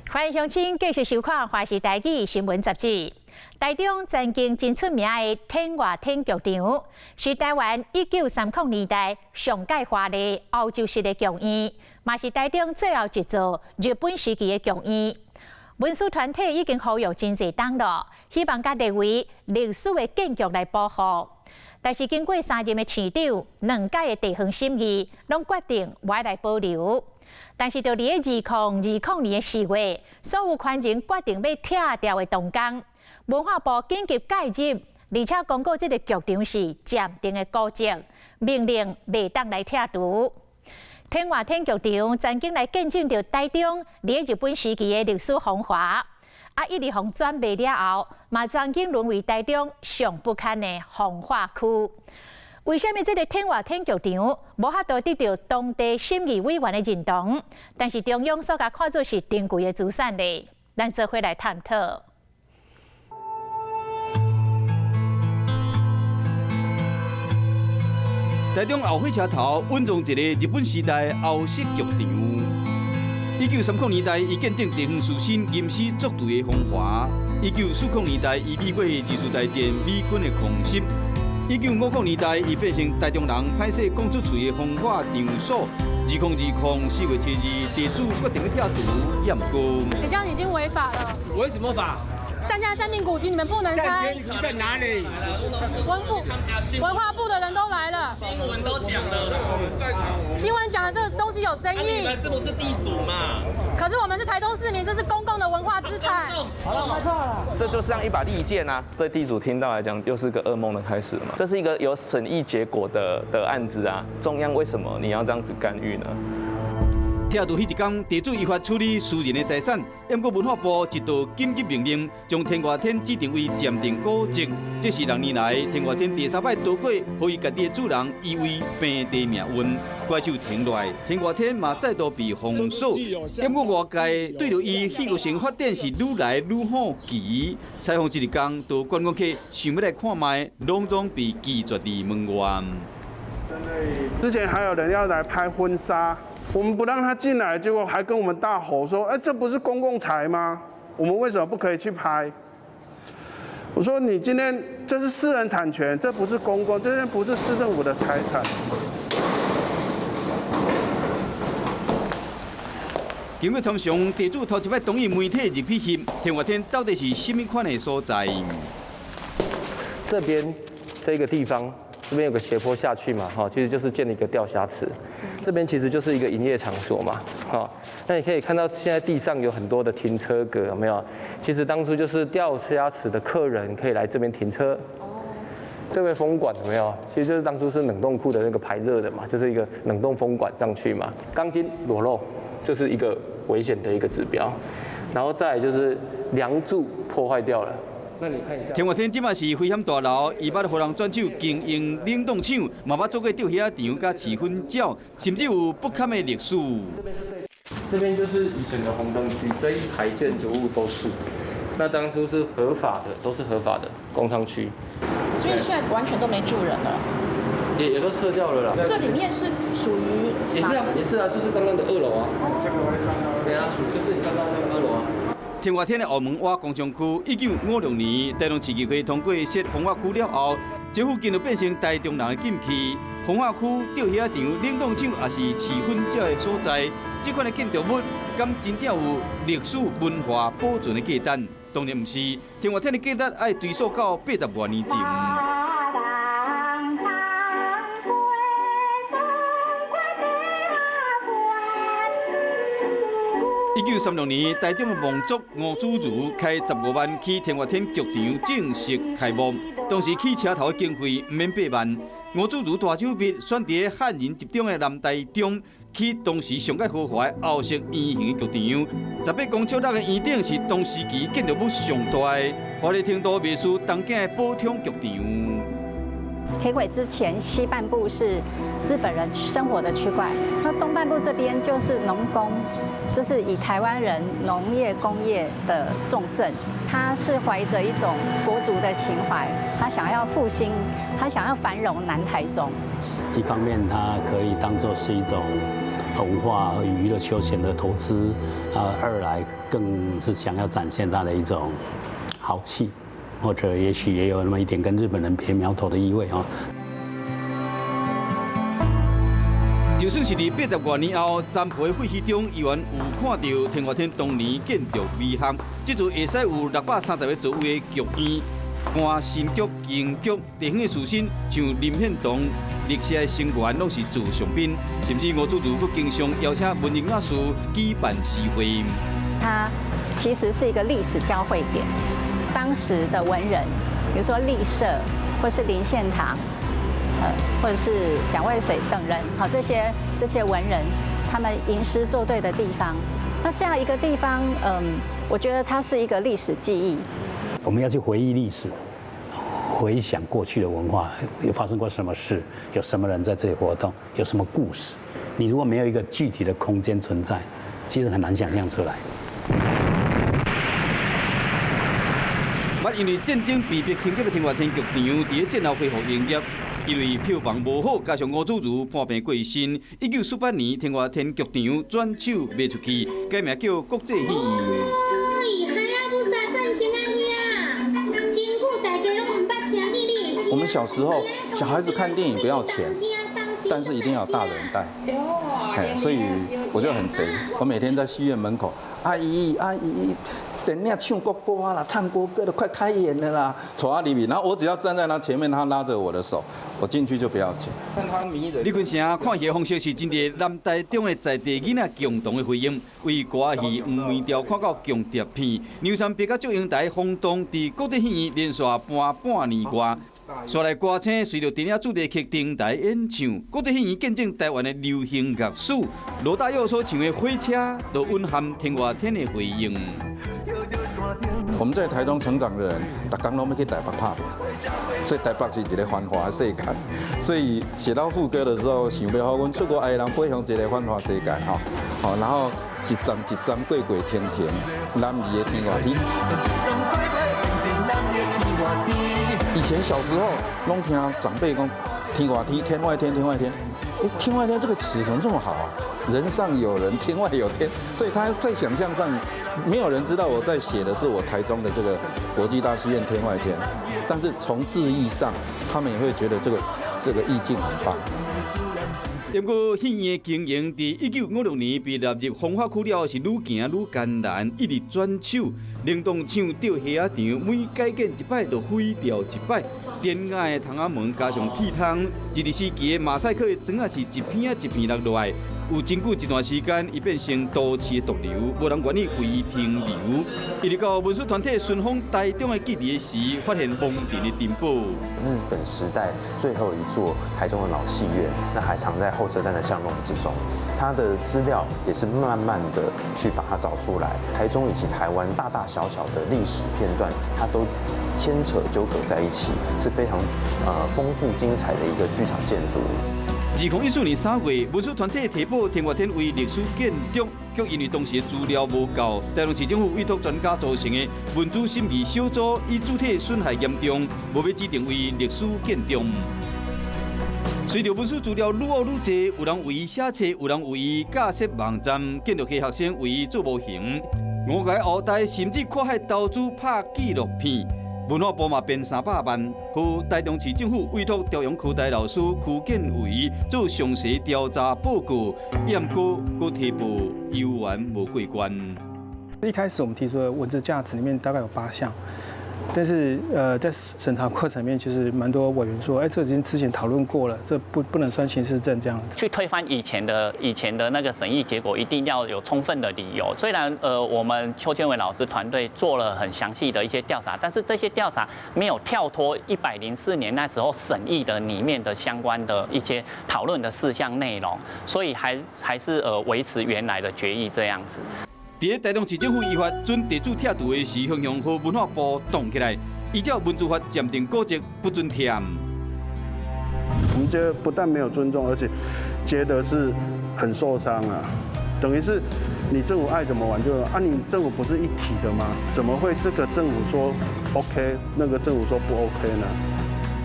欢迎乡亲继续收看《华视台语新闻杂志》。台中曾经真出名的天外天剧场，是台湾1930年代上界华丽欧洲式的剧院，嘛是台中最后一座日本时期的剧院。文史团体已经呼吁真侪档了，希望甲列为历史的建筑来保护。但是经过3任的市长、2届的地方审议，拢决定歪来保留。但是，就伫2020年的4月，所有权人决定要拆掉的动工，文化部紧急介入，而且公告这个剧场是暂定的古迹，命令袂当来拆除。天外天剧场曾经来见证着台中伫日本时期的历史风华，一直互转卖了后，嘛曾经沦为台中上不堪的风化区。为什么这个天外天剧场无法度得到当地审议委员的认同？但是中央所甲看作是珍贵的资产呢？咱做伙来探讨。台中后火车头稳重一个日本时代欧式剧场。1930年代，伊见证地方士绅吟诗作对的风华；1940年代，伊美过二次大战美军的空袭；1950年代，伊变成台中人歹势讲出嘴的风化场所。2020 4月7日，地主决定拆除验工。你这样已经违法了。违什么法？站家暂定古迹，你们不能拆。在哪里？文化部的人都来了，新闻都讲了，新闻讲的这个东西有争议。你们是不是地主嘛？可是我们是台中市民，这是公共的文化资产。好了，没错了。这就像一把利剑啊！对地主听到来讲，又是个噩梦的开始了嘛。这是一个有审议结果的案子啊，中央为什么你要这样子干预呢？拆除迄一天，地主依法处理私人的财产，不过文化部一道紧急命令，将天外天指定为暂定古迹。这是6年来天外天第3摆夺过，予伊家己的主人夷为平地命运。怪手停落来，天外天嘛再度被封锁。不过外界对着伊戏剧性发展是愈来愈好奇。采访一日天，到观光客想要来看卖，拢总被拒绝伫门外。之前还有人要来拍婚纱。我们不让他进来，结果还跟我们大吼说：“哎，这不是公共财吗？我们为什么不可以去拍？”我说：“你今天这是私人产权，这不是公共，这不是市政府的财产。”经过参详，地主头一摆同意媒体入去翕天外天到底是什么款的所在？这边这个地方。这边有个斜坡下去嘛，哈，其实就是建了一个钓虾池。这边其实就是一个营业场所嘛，哈。那你可以看到现在地上有很多的停车格，有没有？其实当初就是钓虾池的客人可以来这边停车。这边风管有没有？其实就是当初是冷冻库的那个排热的嘛，就是一个冷冻风管上去嘛。钢筋裸露，就是一个危险的一个指标。然后再来就是梁柱破坏掉了。那你看一下，天外天即马是危险大楼，伊捌互人转手经营冷冻厂，嘛捌做过钓虾场、甲饲粉鸟，甚至有不堪的历史。这边就是以前的红灯区，这一排建筑物都是。那当初是合法的，都是合法的工商区。这边现在完全都没住人了，也都撤掉了啦。这里面是属于也是啊，就是刚刚的2楼啊。这个会上到。对啊，就是你刚刚那个2楼啊。天外天的澳门湾工商区，1956年台中市议会通过设风化区了后，这附近就变成台中人的禁区。风化区、钓虾场、冷冻厂也是饲粉鸟的所在。这款的建筑物，敢真正有历史文化保存的价值？当然不是，天外天的价值要追溯到80多年前。1936年，台中的望族吴祖如开15万起天外天剧场正式开幕。当时起车头的经费不免8万，吴祖如大手笔选伫汉人集中的南台中起当时上界豪华的欧式圆形的剧场。18公尺大的圆顶是当时期建筑物上大的，华丽程度未输东京的宝通剧场。铁轨之前西半部是日本人生活的区块，那东半部这边就是农工，这是以台湾人农业工业的重镇。他是怀着一种国族的情怀，他想要复兴，他想要繁荣南台中。一方面，它可以当作是一种文化和娱乐休闲的投资，二来更是想要展现它的一种豪气，或者也许也有那么一点跟日本人别苗头的意味啊。就算是伫80多年后，占埔的废墟中依然有看到天外天当年建筑美学，这座会使有630个座位的剧院。歌、新剧、京剧、地方的士绅，像林献堂、历史的成员，拢是座上宾。甚至吴主厨佫经常邀请文人雅士举办诗会。它其实是一个历史交汇点，当时的文人，比如说立社或是林献堂。或者是蒋渭水等人，好，这些文人，他们吟诗作对的地方，那这样一个地方，我觉得它是一个历史记忆。我们要去回忆历史，回想过去的文化，有发生过什么事，有什么人在这里活动，有什么故事。你如果没有一个具体的空间存在，其实很难想象出来。因为战争被迫停业的天外天剧场，伫战后恢复营业。因为票房无好，加上吴主厨破病过身，1948年天外天剧场转手卖出去，改名叫国际戏院。我们小时候，小孩子看电影不要钱，但是一定要大人带，所以我就很贼，我每天在戏院门口，阿姨，等下唱国歌啦，唱国歌的快开演了啦，坐在里面，然后我只要站在他前面，他拉着我的手，我进去就不要钱。李坤城看戏的方式是真侪南台中的在地囡仔共同的回应，为歌仔戏黄梅调看到强碟片，牛山别甲祝英台轰动伫国际戏院连续搬半年外。刷来歌星随着电影主题曲登台演唱，国际戏院见证台湾的流行乐史。罗大佑所唱的《火车》，都蕴含天外天的回应。我们在台中成长的人，逐工拢要去台北拍拼，所以台北是一个繁华的世界。所以写到副歌的时候，想要好阮出国爱的人飞向一个繁华世界吼，好，然后一站一站过过天天，南移的天外天。以前小时候拢听长辈讲天外天，天外天，天外天。天外天这个词怎么这么好啊？人上有人，天外有天，所以他在想象上，没有人知道我在写的是我台中的这个国际大戏院天外天，但是从字义上，他们也会觉得这个意境很棒。不过，戏院的经营伫1956年被纳入风化区了，是愈行愈艰难，一直转手。冷冻厂吊虾仔场每改建一摆，就毁掉一摆。典雅的窗仔门加上铁窗，20世纪的马赛克的砖仔是一片仔一片落落来。有真久一段时间，伊变成都市的毒瘤，无人愿意为伊停留。一直到文书团体顺访台中的基地时，发现蒙尘的珍宝。日本时代最后一座台中的老戏院，那还藏在后车站的巷弄之中。它的资料也是慢慢的去把它找出来。台中以及台湾大大小小的历史片段，它都牵扯纠葛在一起，是非常丰富精彩的一个剧场建筑。2014年3月，文书团体提报天外天为历史建筑，却因为当时的资料无够，台中市政府委托专家组成的文书审议小组，以主体损害严重，无要指定为历史建筑。随着文书资料愈学愈多，有人为伊写册，有人为伊架设网站，建筑系学生为伊做模型，我改后代甚至跨海投资拍纪录片。文化部嘛编300万，予台中市政府委托朝阳科大老师区建伟做详细调查报告，验过搁提报犹原无过关。一开始我们提出的文字价值里面大概有8项，但是在审查过程里面，其实蛮多委员说，这已经之前讨论过了，这不能算刑事证这样子。去推翻以前的那个审议结果，一定要有充分的理由。虽然我们邱建伟老师团队做了很详细的一些调查，但是这些调查没有跳脱104年那时候审议的里面的相关的一些讨论的事项内容，所以还是维持原来的决议这样子。伫台中市政府依法准地主拆除的时，向和文化部动起来，依照文书法鉴定古迹不准填。我们觉得不但没有尊重，而且觉得是很受伤啊。等于是你政府爱怎么玩就啊，你政府不是一体的吗？怎么会这个政府说 OK， 那个政府说不 OK 呢？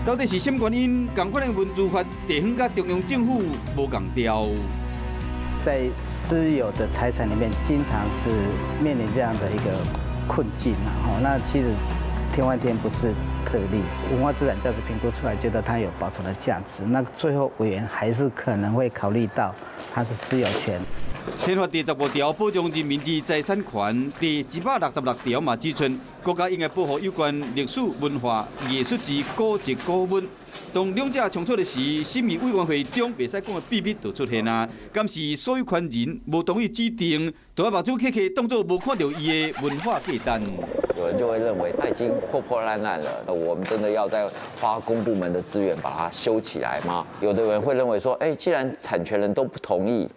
到底是什么原因？同款的文书法地方甲中央政府无共调。在私有的财产里面，经常是面临这样的一个困境啊。那其实天外天不是特例，文化资产价值评估出来，觉得它有保存的价值，那最后委员还是可能会考虑到它是私有权。宪法第15条保障人民之财产权，第166条嘛指出，国家应该保护有关历史文化艺术之古籍古文。当两者冲突的时，审议委员会中袂使讲的秘密就出现啊。敢是所有权人无同意指定，就要目睭客当作无看到伊的文化价值。有人就会认为它已经破破烂烂了，我们真的要再花公部门的资源把它修起来吗？有的人会认为说，既然产权人都不同意，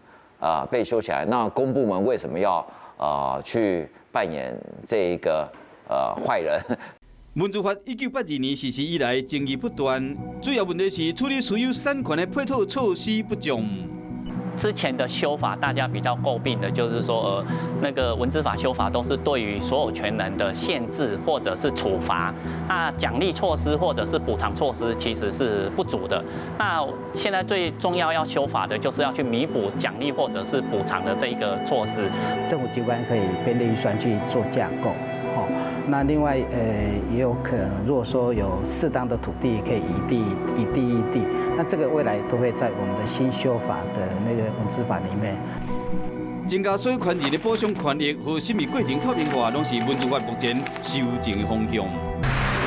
被修起来，那公部门为什么要去扮演这个坏人？文字法1982年实施以来，争议不断，主要问题是处理私有产权的配套措施不足。之前的修法，大家比较诟病的就是说，那个文资法修法都是对于所有权人的限制或者是处罚，那奖励措施或者是补偿措施其实是不足的。那现在最重要修法的就是要去弥补奖励或者是补偿的这一个措施。政府机关可以编列预算去做架构。那另外，也有可能，如果说有适当的土地可以移地，那这个未来都会在我们的新修法的那个文资法里面。增加所有权人的保障权益和审议过程透明化，拢是文资法目前修正的方向。